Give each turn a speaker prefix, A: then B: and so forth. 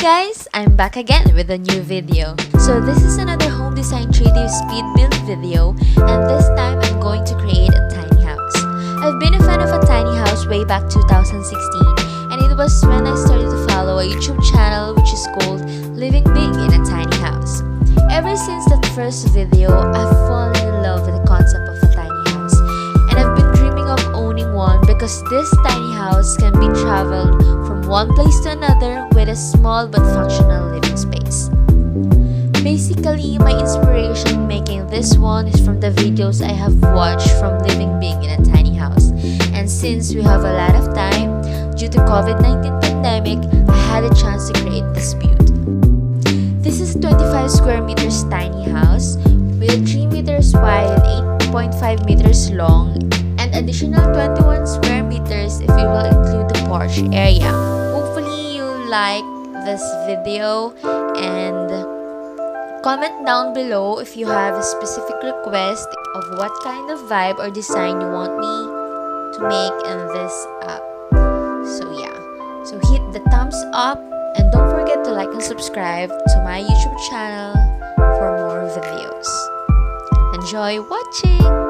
A: guys! I'm back again with a new video. So this is another home design 3D speed build video, and this time I'm going to create a tiny house. I've been a fan of a tiny house way back 2016, and it was when I started to follow a YouTube channel which is called Living Big in a Tiny House. Ever since that first video, I've fallen in love with the concept of a tiny house, and I've been dreaming of owning one because this tiny house can be traveled from one place to another with a small but functional living space. Basically, my inspiration making this one is from the videos I have watched from Living Big in a Tiny House, and since we have a lot of time due to COVID-19 pandemic, I had a chance to create this build. This is a 25 square meters tiny house with a 3 meters wide and 8.5 meters long, and additional 21 square meters if you will include the porch area. Hopefully you like this video, and comment down below if you have a specific request of what kind of vibe or design you want me to make in this app. So yeah, so hit the thumbs up and don't forget to like and subscribe to my YouTube channel for more videos. Enjoy watching!